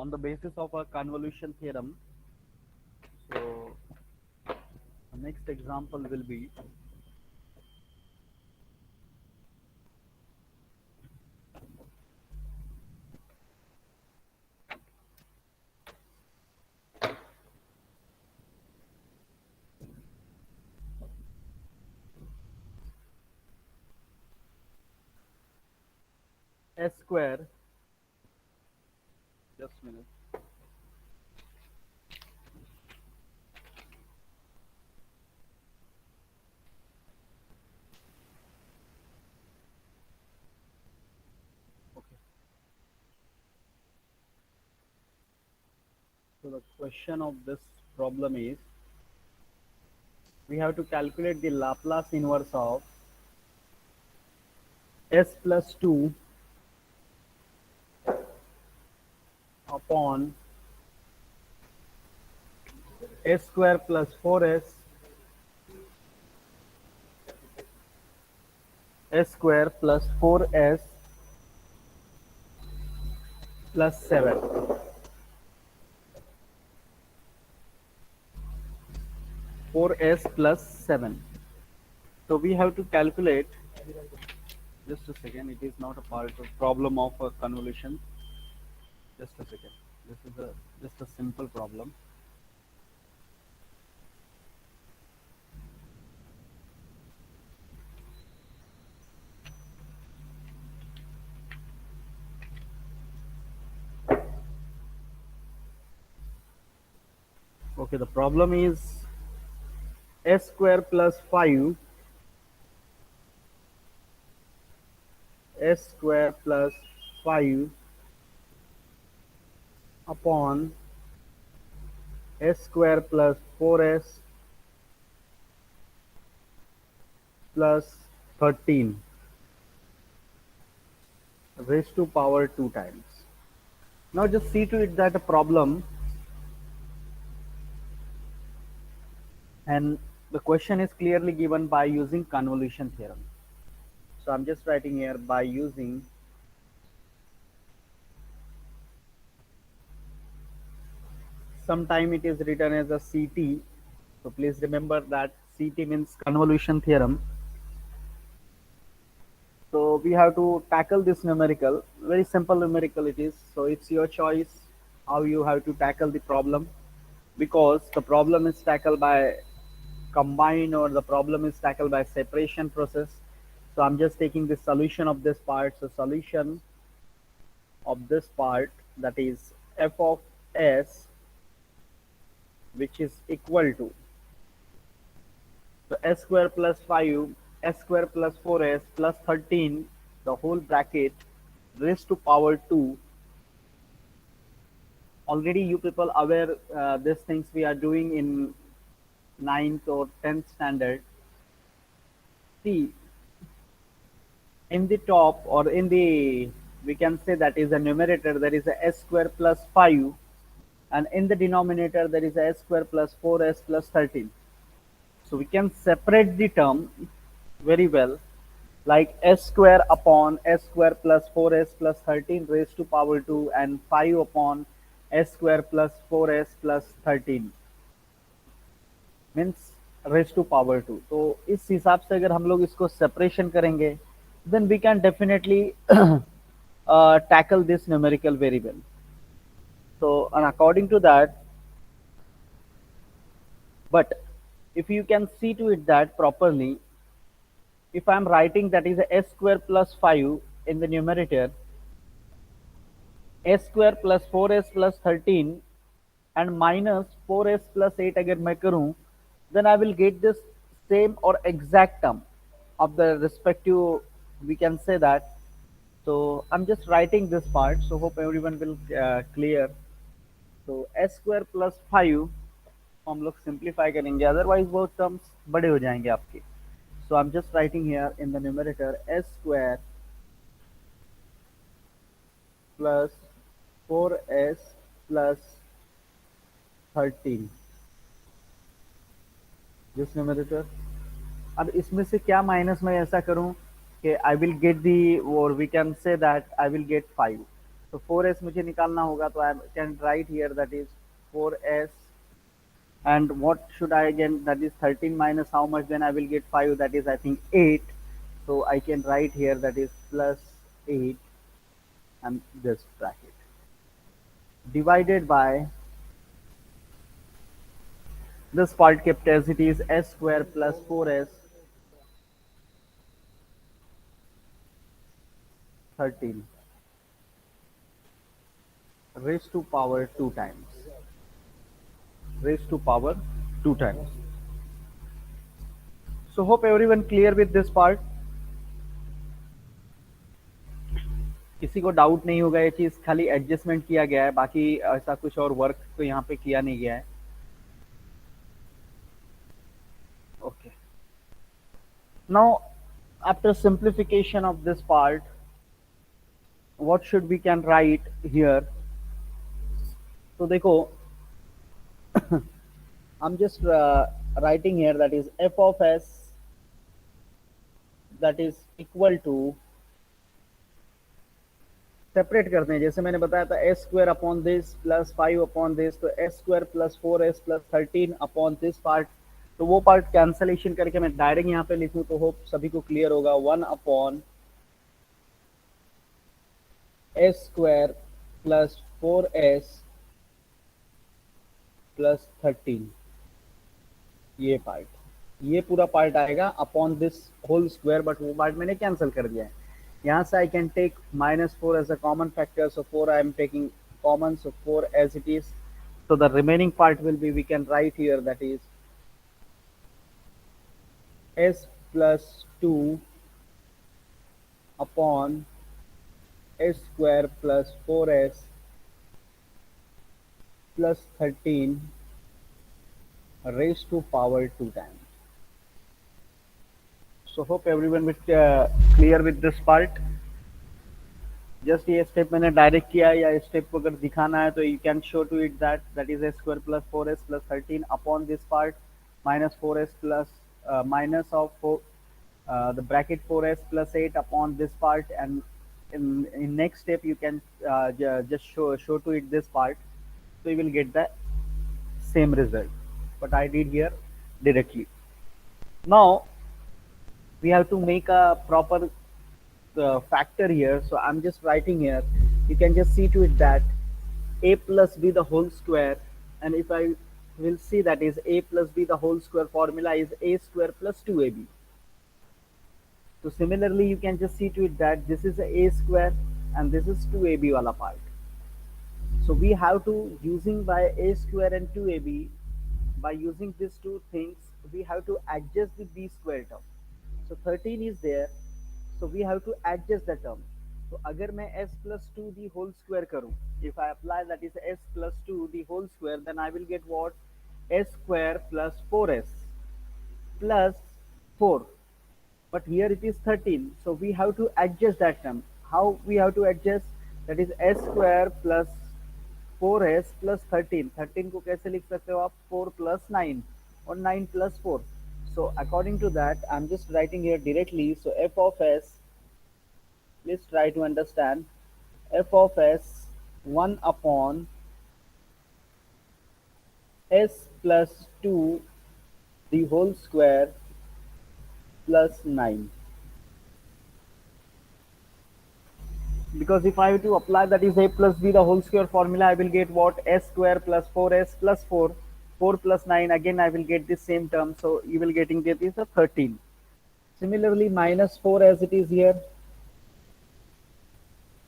on the basis of a convolution theorem. So the next example will be s square, just a minute, okay. So the question of this problem is we have to calculate the Laplace inverse of s plus 2 upon s square plus 4s s square plus 4s plus 7. 4s plus 7. So we have to calculate, just a second, it is not a part of problem of a convolution. Just a second. This is a just a simple problem. Okay, the problem is s square plus 5 s square plus 5 upon s square plus 4s plus 13 raised to power 2 times. Now just see to it that a problem, and the question is clearly given by using convolution theorem. So I'm just writing here by using sometime it is written as a CT. So please remember that CT means convolution theorem. So we have to tackle this numerical, very simple numerical it is. So it's your choice how you have to tackle the problem, because the problem is tackled by combine or the problem is tackled by separation process. So I'm just taking the solution of this part. So solution of this part, that is f of s, which is equal to, so s square plus 5 s square plus 4s plus 13 the whole bracket raised to power 2. Already you people aware these things we are doing in ninth or 10th standard. See, in the top, or in the, we can say that is a numerator, there is a s square plus 5, and in the denominator there is a s square plus 4s plus 13. So we can separate the term very well, like s square upon s square plus 4s plus 13 raised to power 2 and 5 upon s square plus 4s plus 13 means raise to power 2. तो इस हिसाब से अगर हम लोग इसको separation करेंगे, then we can definitely tackle this numerical very well. So, and according to that, but if you can see to it that properly, if I am writing that is a s square plus 5 in the numerator, s square plus 4s plus 13 and minus 4s plus 8 अगर मैं करूं, then I will get this same or exact term of the respective, we can say that. So I'm just writing this part, so hope everyone will clear. So s square plus 5 हम लोग simplify करेंगे, otherwise वो terms बड़े हो जाएंगे आपके. So I'm just writing here in the numerator s square plus 4s plus 13 this numerator. अब इसमें से क्या माइनस मैं ऐसा करूं कि आई विल गेट दी, और we can say that I will get 5. तो 4s मुझे निकालना होगा, तो I can write here that is 4s, and what should I again, that is 13 minus how much, then I will get 5, that is I think 8. So I can write here that is plus 8 and this bracket divided by this part kept as it is, s square plus 4s 13 raised to power 2 times, raised to power 2 times. So hope everyone clear with this part. किसी को doubt नहीं होगा, ये चीज खाली adjustment किया गया है, बाकी ऐसा कुछ और वर्क तो यहाँ पे किया नहीं गया है. Okay. Now, after simplification of this part, what should we can write here? So देखो, I'm just writing here that is f of s that is equal to, separate करते हैं, जैसे मैंने बताया था S square upon this plus 5 upon this, तो S square plus 4s plus 13 upon this part, तो वो पार्ट कैंसलेशन करके मैं डायरेक्ट यहाँ पे लिखूं तो होप सभी को क्लियर होगा, 1 upon S square plus 4s plus 13, ये पार्ट, ये पूरा पार्ट आएगा upon this whole square, but वो पार्ट मैंने कैंसिल कर दिया है. यहाँ से I can take -4 as a common factor, so 4 I am taking common, so 4 as it is. So the remaining part will be, we can write here that is s plus 2 upon s square plus 4s plus 13 raised to power 2 times. So hope everyone will clear with this part. Just ये step मैंने direct किया है, या step को अगर दिखाना है तो you can show to it that is a square plus 4s plus 13 upon this part minus 4s plus minus of the bracket 4s plus 8 upon this part, and in next step you can just show to it this part, so you will get the same result, but I did here directly. Now we have to make a proper factor here, so I'm just writing here, you can just see to it that a plus b the whole square, and if I will see that is a plus b the whole square formula is a square plus 2ab. So similarly you can just see to it that this is a square and this is 2ab wala part, so we have to, using by a square and 2ab, by using these two things we have to adjust the b square term. So 13 is there, so we have to adjust the term. So अगर मैं s plus 2 the whole square करूँ, if I apply that is s plus 2 the whole square, then I will get what, s square plus 4s plus 4, but here it is 13, so we have to adjust that term. How we have to adjust, that is s square plus 4s plus 13, 13 को कैसे लिख सकते हो आप, 4 plus 9 और 9 plus 4. So according to that I'm just writing here directly, so f of s, please try to understand, f of s 1 upon s plus 2 the whole square plus 9, because if I have to apply that is a plus b the whole square formula, I will get what, s square plus 4s plus 4, 4 plus 9, again I will get this same term, so you will getting that is a 13. Similarly minus 4 as it is here.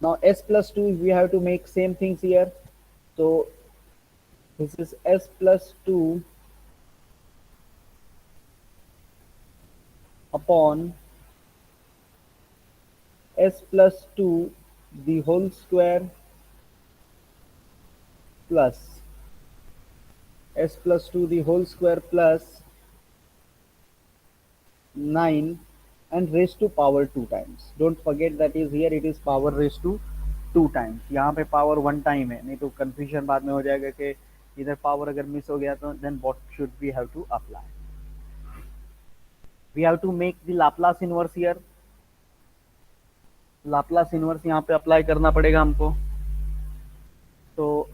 Now s plus 2 we have to make same things here, so this is s plus 2 upon s plus 2 the whole square plus s plus 2 the whole square plus 9 and raised to power 2 times. Don't forget that is here it is power raised to 2 times. यहाँ पे power 1 time है, नहीं तो confusion बाद में हो जाएगा कि इधर पावर अगर मिस हो गया तो then what should we have to apply? We have to make the Laplace inverse here. Laplace inverse यहाँ पे अप्लाई करना पड़ेगा हमको. So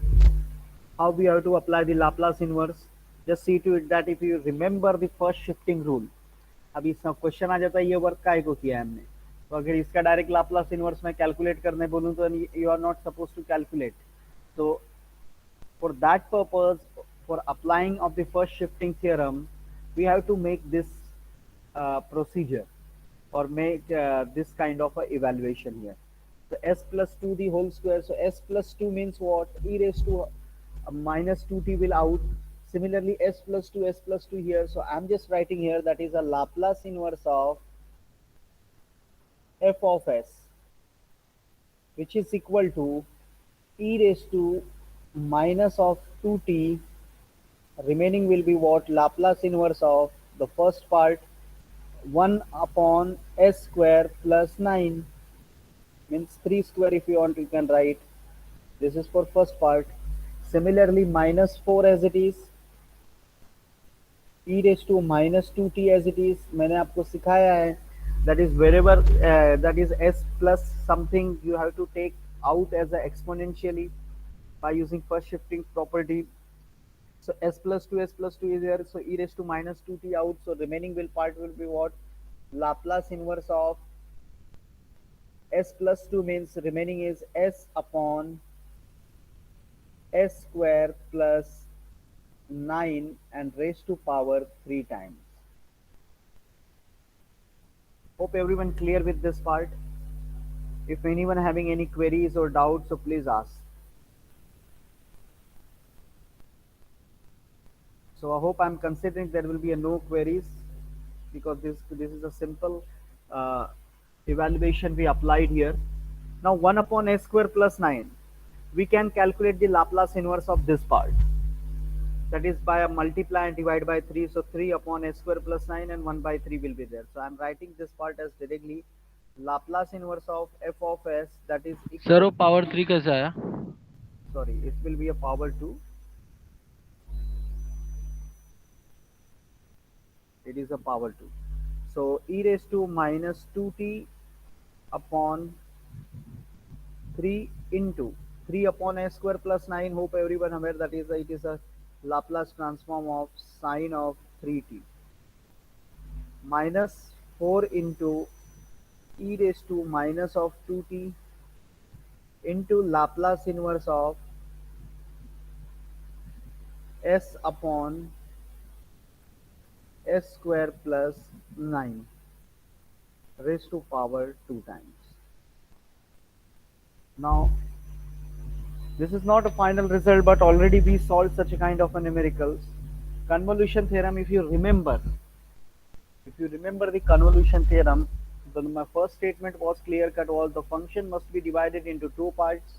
how we have to apply the Laplace inverse? Just see to it that if you remember the first shifting rule, अभी इसका question आ जाता है ये वर्क काय को किया है हमने, तो अगर इसका डायरेक्ट लाप्लास इनवर्स में कैलकुलेट करने बोलूँ तो you are not suppose to calculate. So for that purpose, for applying of the first shifting theorem, we have to make this procedure or make this kind of a evaluation here. So s plus 2 the whole square. So s plus 2 means what? E raised to minus 2t will out. Similarly, s plus 2 here. So I'm just writing here that is a Laplace inverse of f of s, which is equal to e raised to minus of 2t. Remaining will be what? Laplace inverse of the first part 1 upon s square plus 9, means 3 square if you want you can write. This is for first part. Similarly, minus 4 as it is, e raised to minus 2t as it is. मैंने आपको सिखाया है that is wherever that is s plus something you have to take out as a exponentially by using first shifting property. So s plus 2 is here. So e raised to minus 2t out. So remaining will part will be what? Laplace inverse of s plus 2 means remaining is s upon s square plus 9 and raised to power 3 times. Hope everyone clear with this part. If anyone having any queries or doubts, so please ask. So I hope I'm considering there will be no queries, because this is a simple uh, evaluation we applied here. Now 1 upon s square plus 9, we can calculate the Laplace inverse of this part. That is by a multiply and divide by 3. So 3 upon s square plus 9 and 1 by 3 will be there. So I'm writing this part as directly Laplace inverse of f of s, that is sir equal वो to, power 3 कैसे आया? sorry, it will be a power 2. It is a power 2. So e raised to minus 2t upon 3 into 3 upon s square plus 9. Hope everyone aware that is it is a Laplace transform of sine of 3t minus 4 into e raised to minus of 2t into Laplace inverse of s upon s square plus 9 raised to power 2 times. Now this is not a final result, but already we solved such a kind of a numericals. Convolution theorem, if you remember the convolution theorem, then my first statement was clear cut, was the function must be divided into two parts,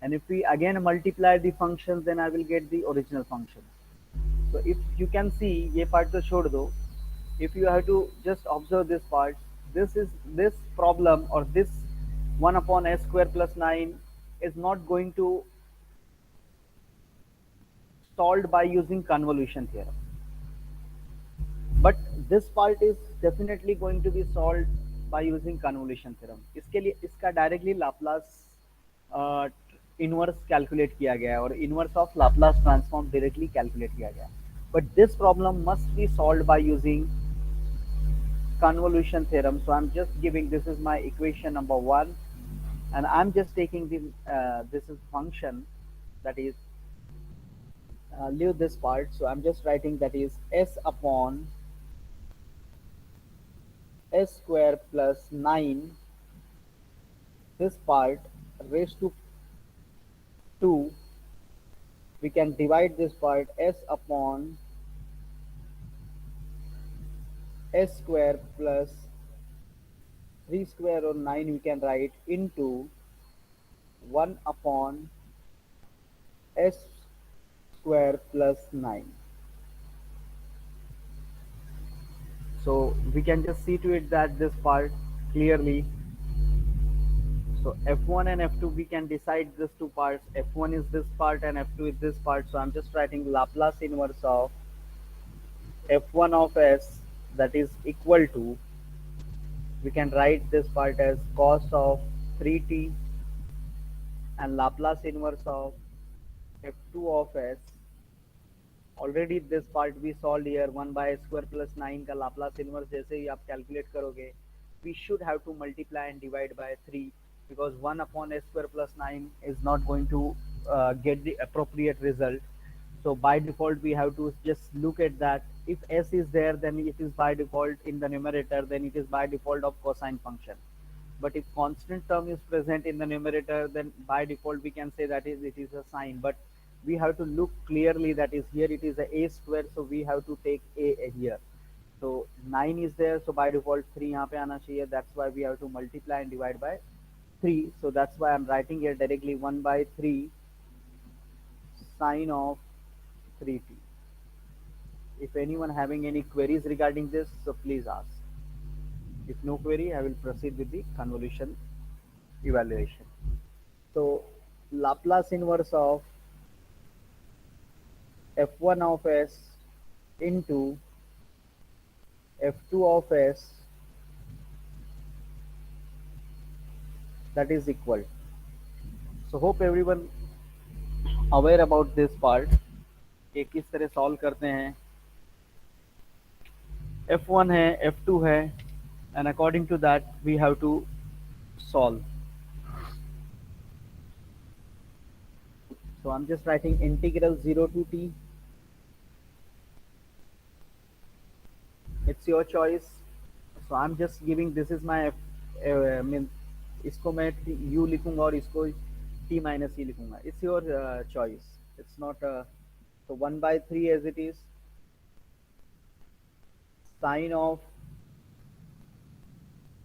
and if we again multiply the functions, then I will get the original function. So if you can see, ये part तो छोड़ दो. If you have to just observe this part, this problem or this 1 upon s square plus 9 is not going to solved by using convolution theorem, but this part is definitely going to be solved by using convolution theorem. इसके लिए इसका directly Laplace inverse calculate किया गया है और inverse of Laplace transform directly calculate किया गया है, but this problem must be solved by using convolution theorem. So I'm just giving, this is my equation number 1, and I'm just taking the this is function, that is leave this part. So I'm just writing that is s upon s square plus 9, this part raised to 2. We can divide this part s upon s square plus 3 square or 9 we can write into 1 upon s square plus 9. So we can just see to it that this part clearly. So f1 and f2, we can decide these two parts. F1 is this part and f2 is this part. So I'm just writing Laplace inverse of f1 of s, that is equal to, we can write this part as cos of 3t, and Laplace inverse of f2 of s. Already this part we solve here 1 by square plus 9 का Laplace inverse जैसे ही आप calculate करोगे we should have to multiply and divide by 3 because 1 upon s square plus 9 is not going to get the appropriate result. So by default we have to just look at that. If s is there, then it is by default in the numerator, then it is by default of cosine function. But if constant term is present in the numerator, then by default we can say that it is a sine. But we have to look clearly that is here it is a square, so we have to take a here. So 9 is there, so by default 3 यहाँ पे आना चाहिए. That's why we have to multiply and divide by 3. So that's why I'm writing here directly 1 by 3 sine of 3t. If anyone having any queries regarding this, so please ask. If no query, I will proceed with the convolution evaluation. So Laplace inverse of f1 of s into f2 of s, that is equal. So hope everyone aware about this part कि किस तरह solve करते हैं. f1 है, f2 है, and according to that we have to solve. So I'm just writing integral 0 to t. It's your choice. So I'm just giving, this is my mean, इसको मैं u लिखूंगा और इसको t minus e लिखूंगा. It's your choice. It's not so 1 by 3 as it is, sine of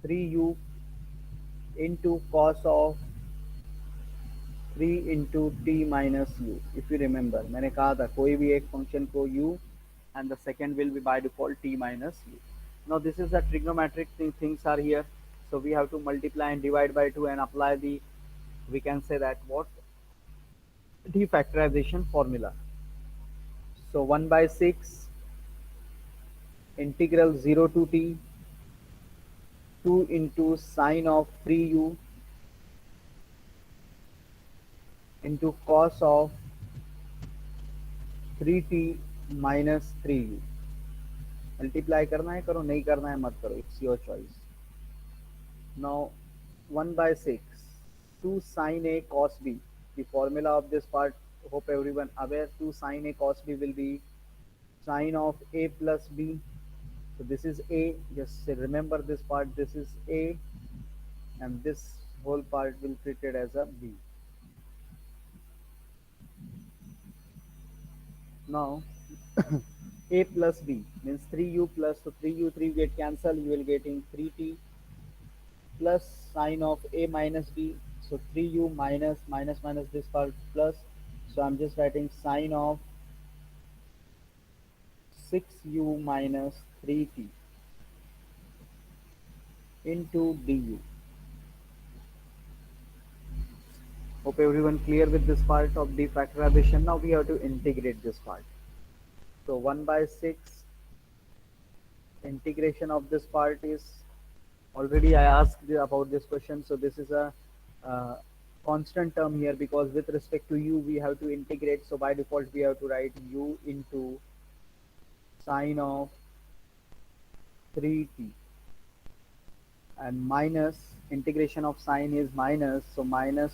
3u into cos of 3 into t minus u. If you remember, मैंने कहा था कोई भी एक फंक्शन को u and the second will be by default t minus u. Now this is a trigonometric things are here, so we have to multiply and divide by 2 and apply the, we can say that what, defactorization formula. So 1 by 6 integral 0 to t 2 into sine of 3u into cos of 3t minus 3u. Multiply करना है करो, नहीं करना है मत करो, it's your choice. Now 1 by 6 2 sine a cos b. The formula of this part, hope everyone aware, 2 sine a cos b will be sine of a plus b. So this is a, just remember this part, this is a, and this whole part will treated as a b. Now a plus b means 3u plus, so 3u 3 get cancelled, you will getting 3t plus sine of a minus b. So 3u minus minus minus this part plus. So I'm just writing sine of 6u minus 3t into du. Hope everyone clear with this part of defactorization. Now we have to integrate this part. So 1 by 6 integration of this part is, already I asked about this question. So this is a constant term here because with respect to u we have to integrate. So by default we have to write u into sine of 3t and minus integration of sine is minus, so minus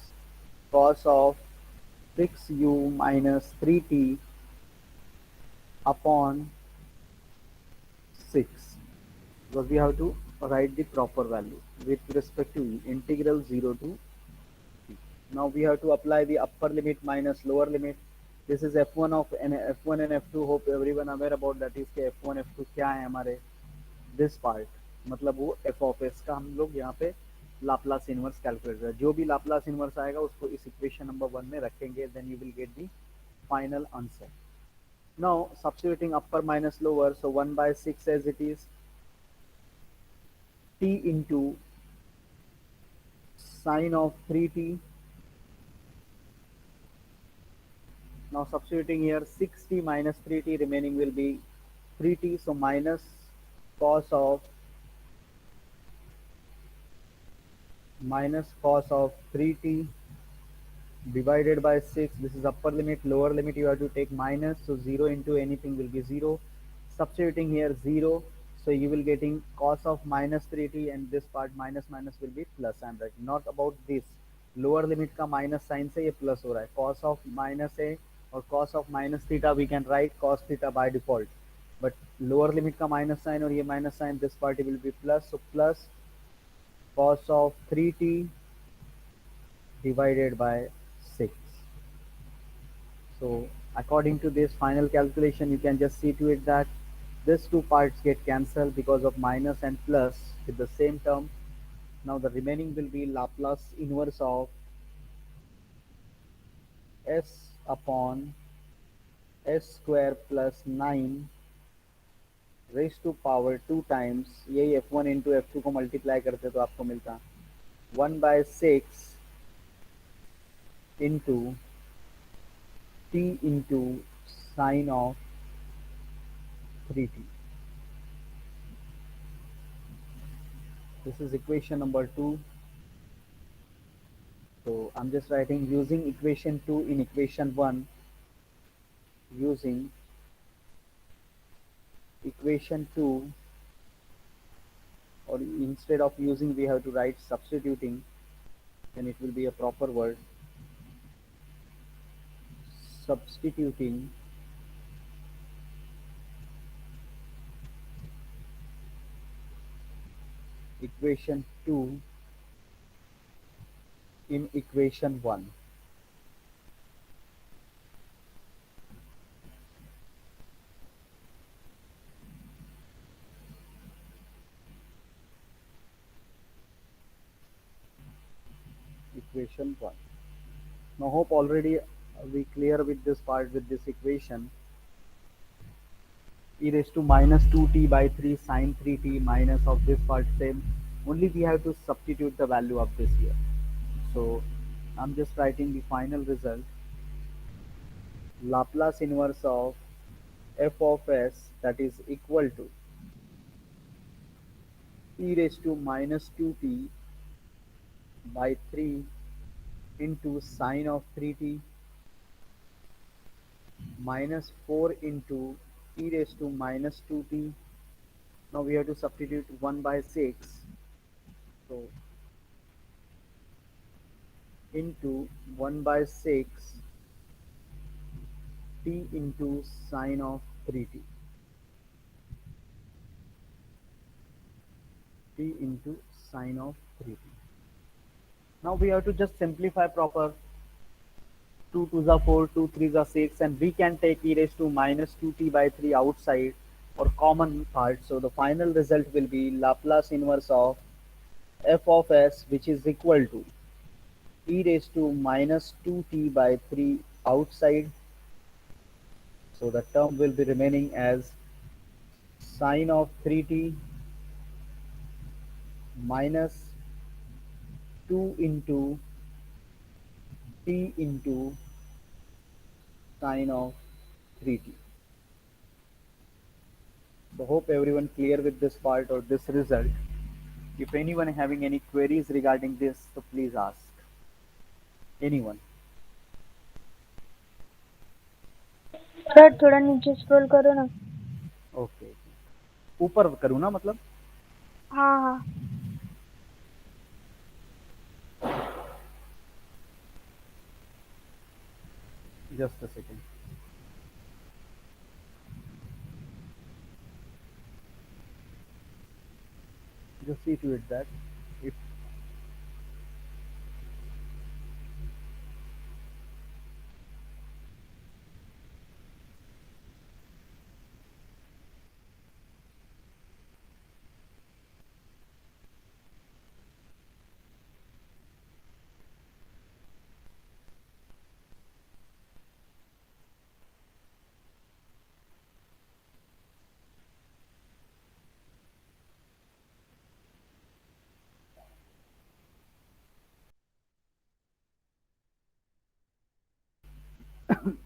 cos of 6u minus 3t upon 6, because we have to write the proper value with respect to integral 0 to t. Now we have to apply the upper limit minus lower limit. This is f1 of f1 and f2. Hope everyone aware about that is कि f1 f2 क्या है हमारे, this part मतलब वो f of s का हम लोग यहाँ पे लाप्लास इनवर्स कैलकुलेट कर, जो भी लाप्लास इनवर्स आएगा उसको इस इक्वेशन नंबर 1 में रखेंगे, then you will get the final answer. Now substituting upper minus lower, so 1 by 6 as it is, t into sine of 3t. Now substituting here 6t minus 3t, remaining will be 3t, so minus cos of 3t divided by 6. This is upper limit. Lower limit you have to take minus, so 0 into anything will be 0. Substituting here 0, so you will getting cos of minus 3t, and this part minus minus will be plus. I'm writing not about this. Lower limit का minus sign से ये plus हो रहा है. Cos of minus a और cos of minus theta we can write cos theta by default, but lower limit का minus sign और ये minus sign, this part will be plus, so plus cos of 3t divided by 6. So according to this final calculation, you can just see to it that these two parts get cancelled because of minus and plus with the same term. Now the remaining will be Laplace inverse of s upon s square plus 9 raised to power 2 times, यही f1 into f2 को multiply करते तो आपको मिलता 1/6 into t into sine of 3t. This is equation number 2. So I'm just writing using equation 2 in equation 1, using equation 2, or instead of using we have to write substituting, then it will be a proper word. Substituting equation 2 in equation 1. Equation 1. Now hope already we clear with this part, with this equation. E raised to minus 2t by 3 sine 3t minus of this part same. Only we have to substitute the value of this here. So I'm just writing the final result. Laplace inverse of f of s, that is equal to e raised to minus 2t by 3 into sine of 3t minus 4 into e raised to minus 2t. Now we have to substitute 1/6. So into 1/6 t into sine of 3t. T into sine of 3t. Now we have to just simplify proper. 2 2s are 4, 2 3s are 6, and we can take e raised to minus 2t by 3 outside or common part. So the final result will be Laplace inverse of f of s, which is equal to e raised to minus 2t by 3 outside. So the term will be remaining as sine of 3t minus 2 into t into sine of 3t. So hope everyone clear with this part or this result. If anyone having any queries regarding this, so please ask. Anyone? Sir थोड़ा नीचे scroll करो ना. Okay, ऊपर करूँ ना, मतलब हाँ हाँ. just a second. Just see to it that if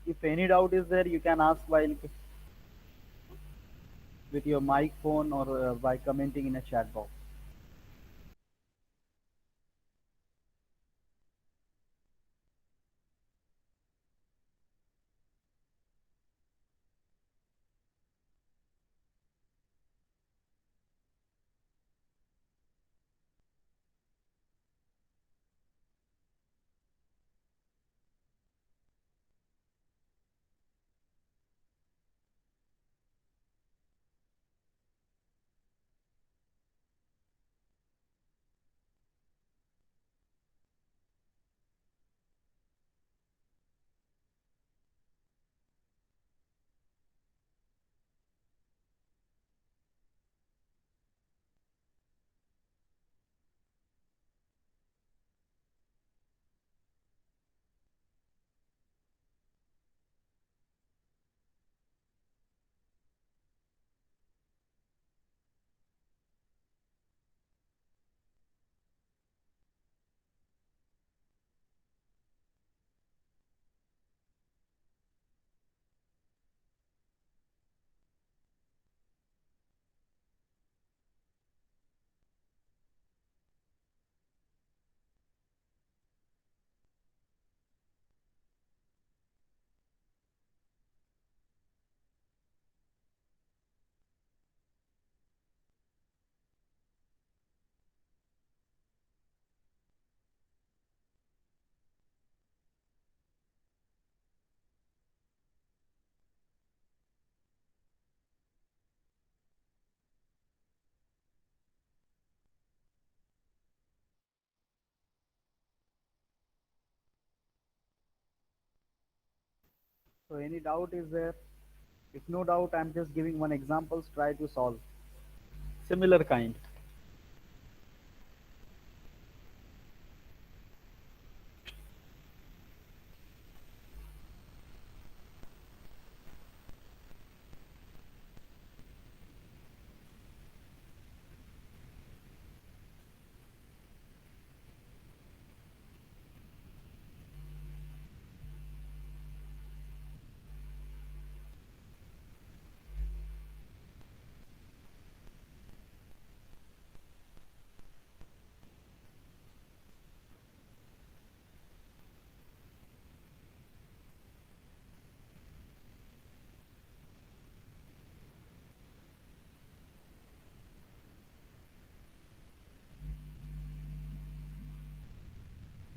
if any doubt is there, you can ask while with your mic phone or by commenting in a chat box. So any doubt is there? If no doubt, I'm just giving one examples, try to solve. Similar kind.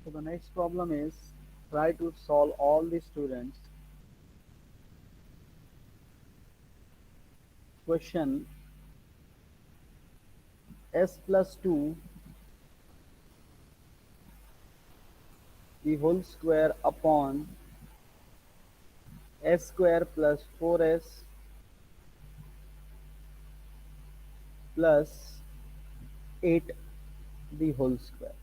So the next problem is try to solve all the students question s plus 2 the whole square upon s square plus 4s plus 8 the whole square.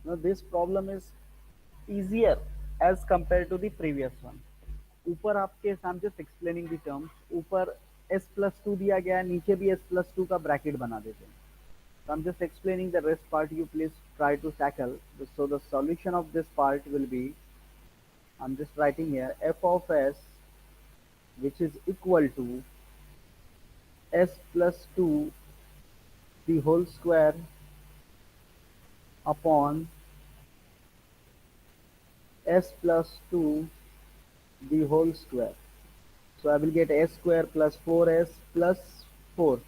Now this problem is easier as compared to the previous one. ऊपर आपके I am just explaining the terms ऊपर s plus two दिया गया है नीचे भी s plus two का bracket बना देते हैं. So I'm just explaining the rest part. You please try to tackle. So the solution of this part will be, I'm just writing here, f of s, which is equal to s plus 2 the whole square upon s plus 2 the whole square. So I will get s square plus 4s plus 4.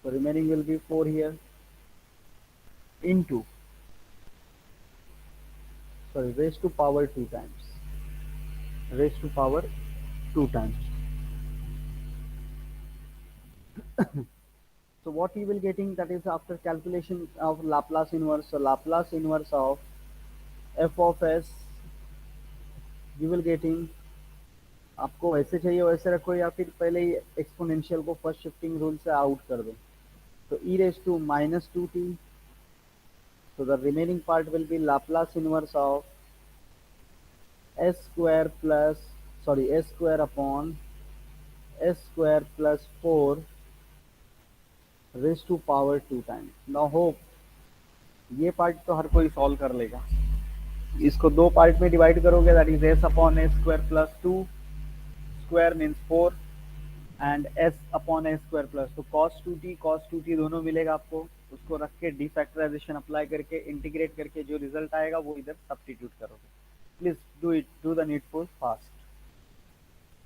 So remaining will be 4 here into, sorry, raised to power 2 times. Raised to power 2 times. So what you will getting, that is after calculation of Laplace inverse. So Laplace inverse of f of s you will getting, आपको वैसे चाहिए वैसे रखो या फिर पहले ही exponential को first shifting rule से आउट कर दो. तो e raised to minus 2t. So the remaining part will be Laplace inverse of s square plus, sorry, s square upon s square plus 4 raised to power 2 times. Now hope ये part तो हर कोई solve कर लेगा. इसको दो part में divide करोगे, that is S upon S square plus 2 square means 4 and S upon S square plus, तो कॉस टू टी दोनों मिलेगा आपको. उसको रख के डिफैक्टराइजेशन अप्लाई करके इंटीग्रेट करके जो रिजल्ट आएगा वो इधर सब्स्टिट्यूट करोगे. Please do it, do the needful fast,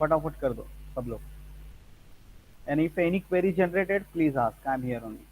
फटाफट कर दो सब लोग. And if any query generated please ask, I am here only.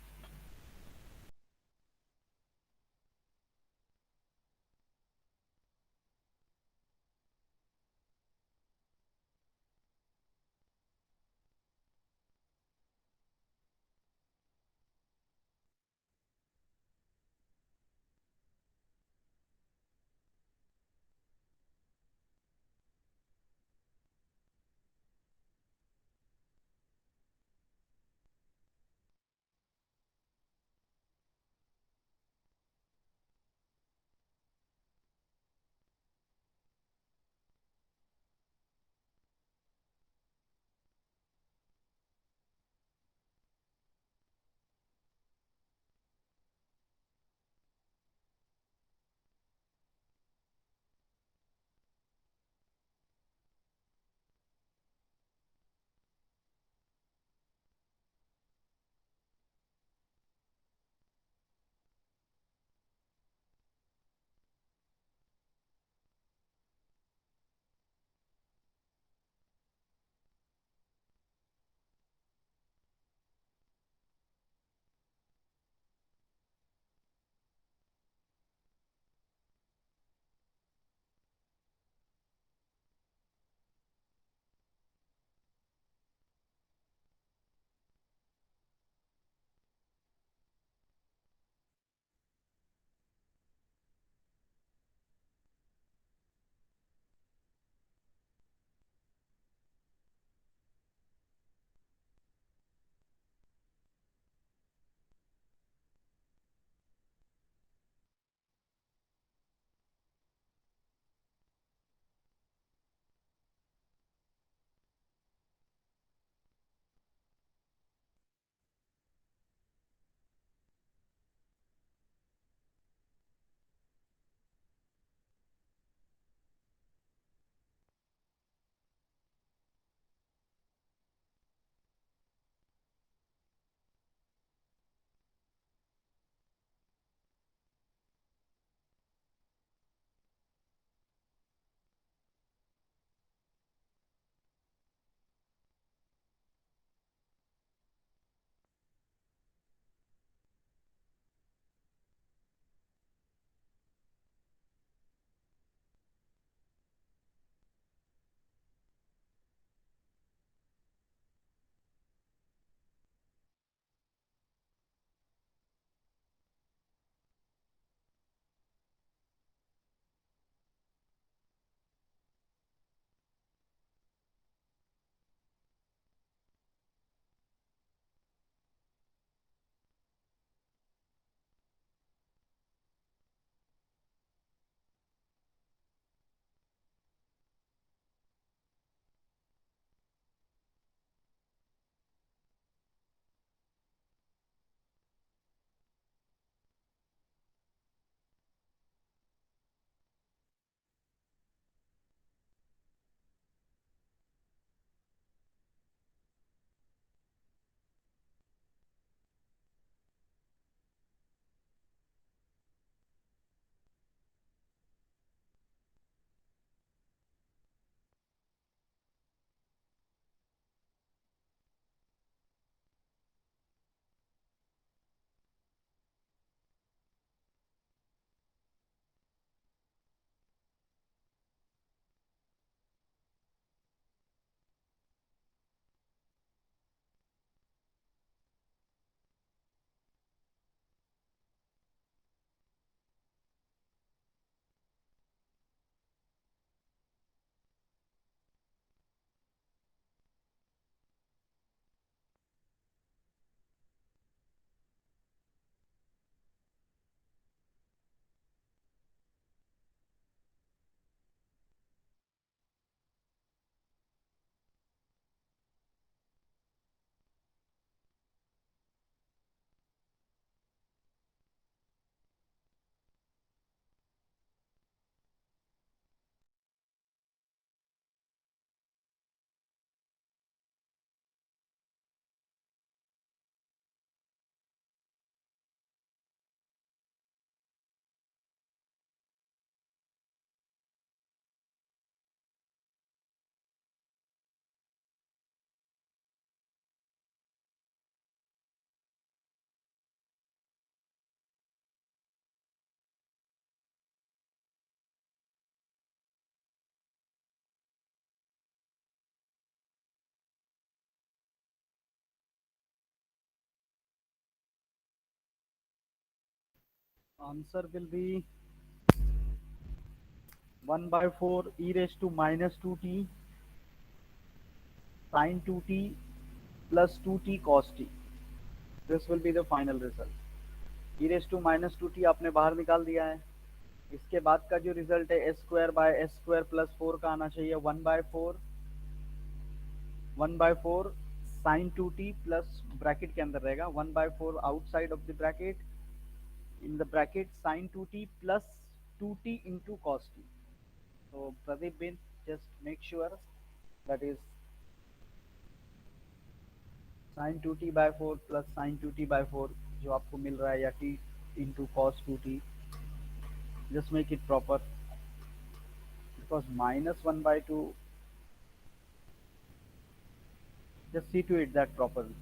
Answer will be 1 by 4 e raised to minus 2t sin 2t plus 2t cos t. This will be the final result. e raised to minus 2t आपने बाहर निकाल दिया है. इसके बाद का जो result है S square by S square plus 4 का आना चाहिए 1/4 साइन 2t प्लस ब्रैकेट के अंदर रहेगा 1/4 outside of the bracket in the bracket sin 2t plus 2t into cos t. So Pradeep bin, just make sure that is sin 2t by 4 plus sin 2t by 4 जो आपको मिल रहा है या t into cos 2t, just make it proper because minus 1 by 2, just see to it that properly.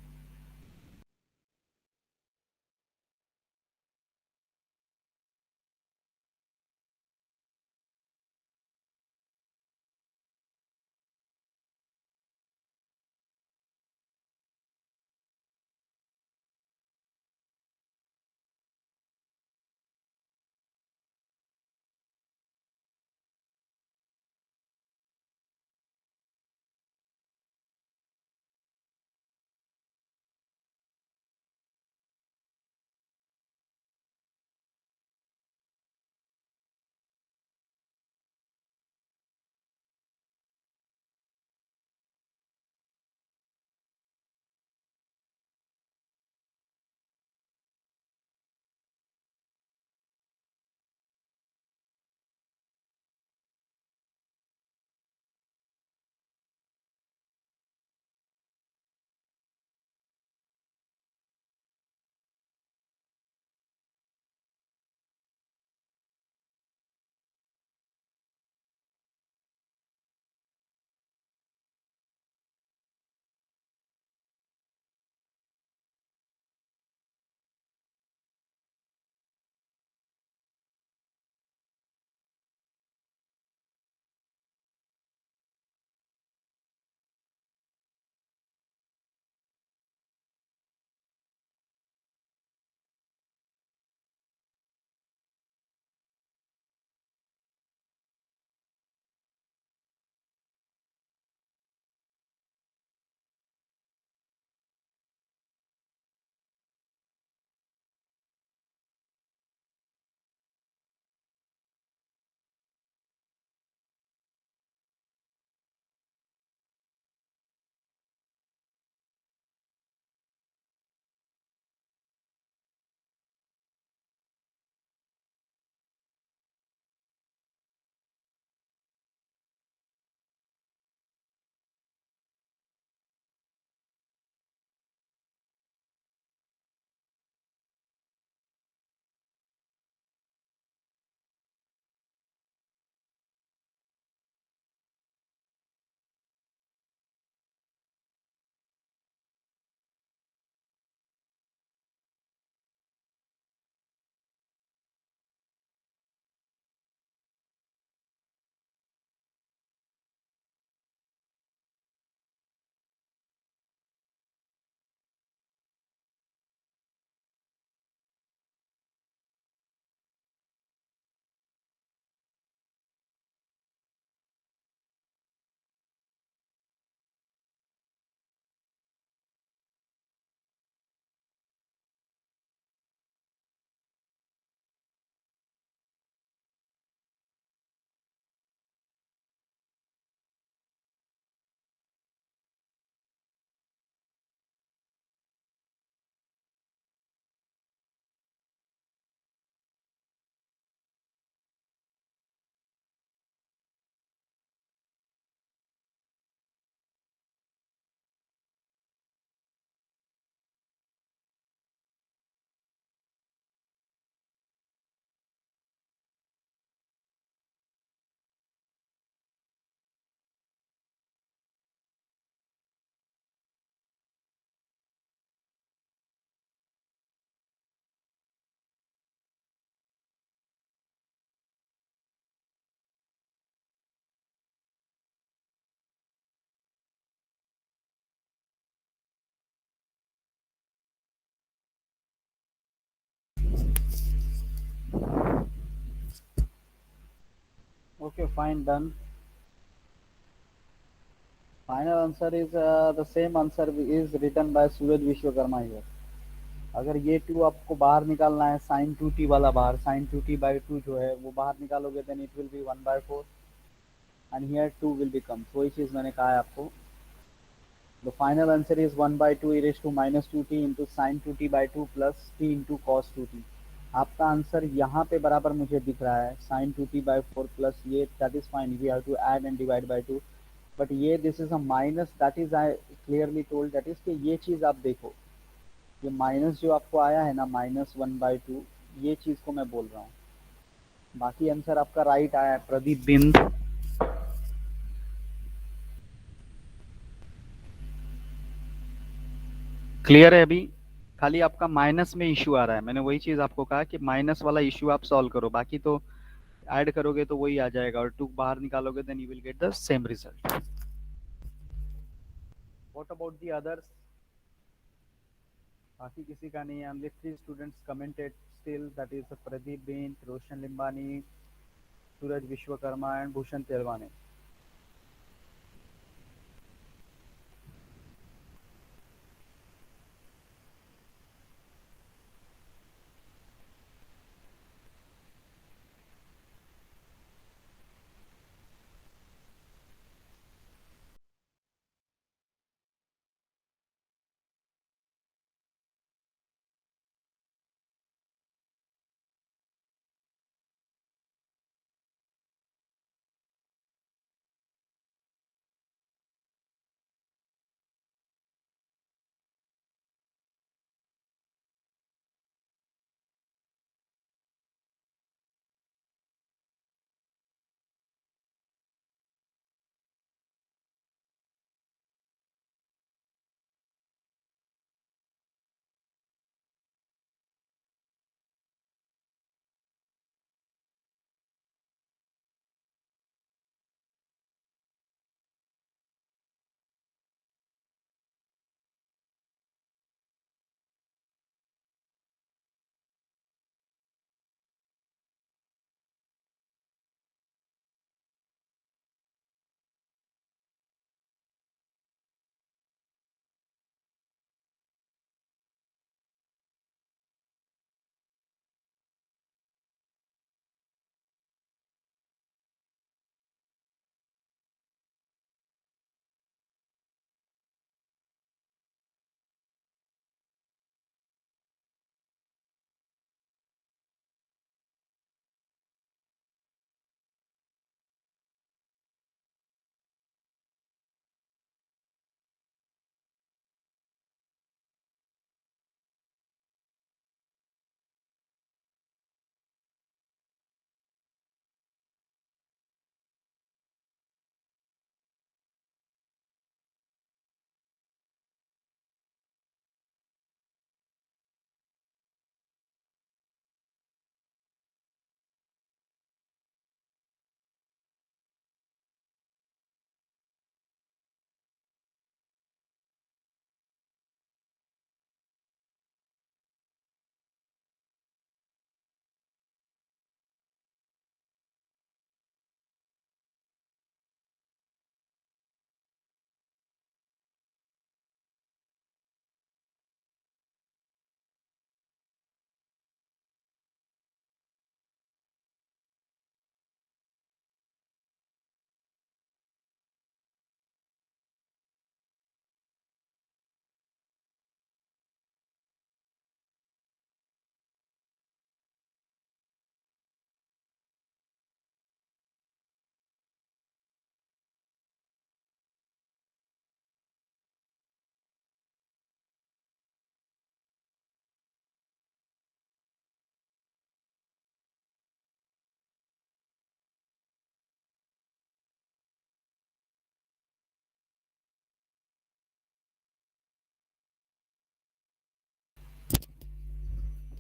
fine, done. Final answer is the same answer is written by Suraj Vishwakarma here. अगर ये to आपको बाहर निकालना है, sign two t वाला बाहर, sine two t by two जो है वो बाहर निकालोगे, then it will be 1/4 and here two will become. वही चीज मैंने कहा है आपको. The final answer is 1/2 e raised to minus 2t into sin 2t by 2 plus t into cos 2t. आपका आंसर यहाँ पे बराबर मुझे दिख रहा है, sin 2t by 4 प्लस ये, that is fine, we have to add and divide by 2. But ये this is a minus, that is I clearly told, that is कि ये चीज आप देखो, ये माइनस जो आपको आया है ना, -1/2, ये चीज को मैं बोल रहा हूँ. बाकी आंसर आपका राइट आया है, प्रदीप बिंद. क्लियर है अभी? खाली आपका माइनस में इश्यू आ रहा है. मैंने वही चीज आपको कहा कि माइनस वाला इश्यू आप सॉल्व करो, बाकी तो ऐड करोगे तो वही आ जाएगा, और टू बाहर निकालोगे then you will get the same result. What about the others? बाकी किसी का नहीं है. Only 3 students commented still, that is Pradeep Bind, Roshan Limbani, Suraj Vishwakarma and Bhushan Telwane.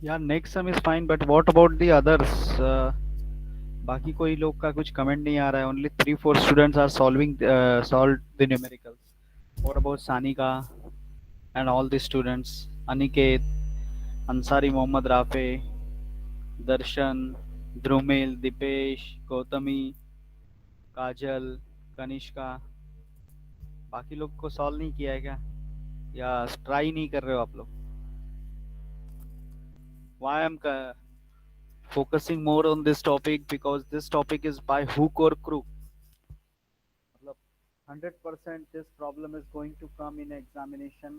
यार next sum is fine, but what about the others? बाकी कोई लोग का कुछ कमेंट नहीं आ रहा है. Only 3-4 students are solve the numericals. What about Sanika and all the students? Aniket, Ansari, Mohammad Rafe, Darshan, Dhrumil, Deepesh, Gautami, Kajal, Kanishka, बाकी लोग को सॉल्व नहीं किया है क्या, या ट्राई नहीं कर रहे हो आप लोग? Why I'm focusing more on this topic, because this topic is by hook or crook. मतलब 100% this problem is going to come in examination.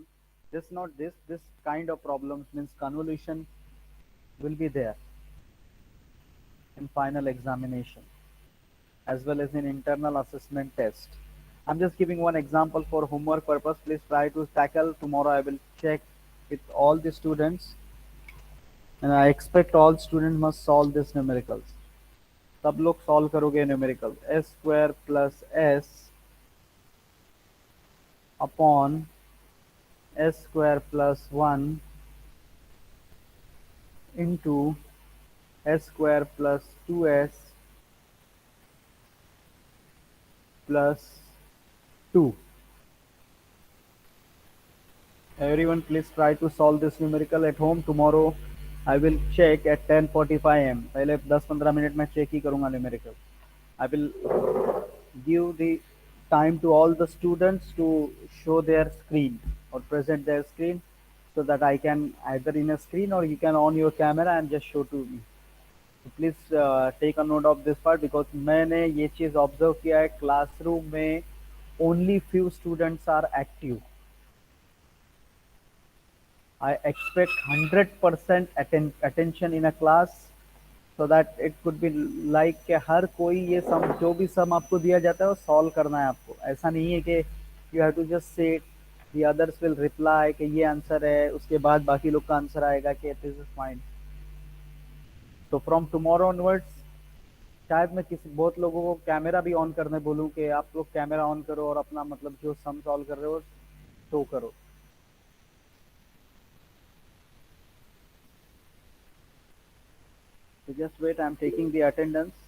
This not this kind of problems means convolution will be there in final examination as well as in internal assessment test. I'm just giving one example for homework purpose. Please try to tackle. Tomorrow I will check with all the students, and I expect all students must solve this numericals. सब लोग solve करोगे numerical S square plus S upon S square plus one into S square plus two S plus two. Everyone please try to solve this numerical at home. Tomorrow I will check at 10:45 am. पहले 10-15 minute में check ही करूँगा numerical. I will give the time to all the students to show their screen or present their screen, so that I can either in a screen or you can on your camera and just show to me. So please take a note of this part, because मैंने ये चीज़ observe किया है classroom में only few students are active. I expect 100% attention in a class, so that it could be like कि हर कोई ये सम जो भी सम आपको दिया जाता है वो सॉल्व करना है आपको. ऐसा नहीं है कि you have to just say the others will reply कि ये आंसर है, उसके बाद बाकी लोग का आंसर आएगा कि दिस इज फाइन. तो फ्रॉम टुमारो ऑनवर्ड्स शायद मैं किसी बहुत लोगों को कैमरा भी ऑन करने बोलूँ कि आप लोग कैमरा ऑन करो और अपना मतलब जो सम सॉल्व कर रहे हो शो करो. So just wait, I'm taking the attendance.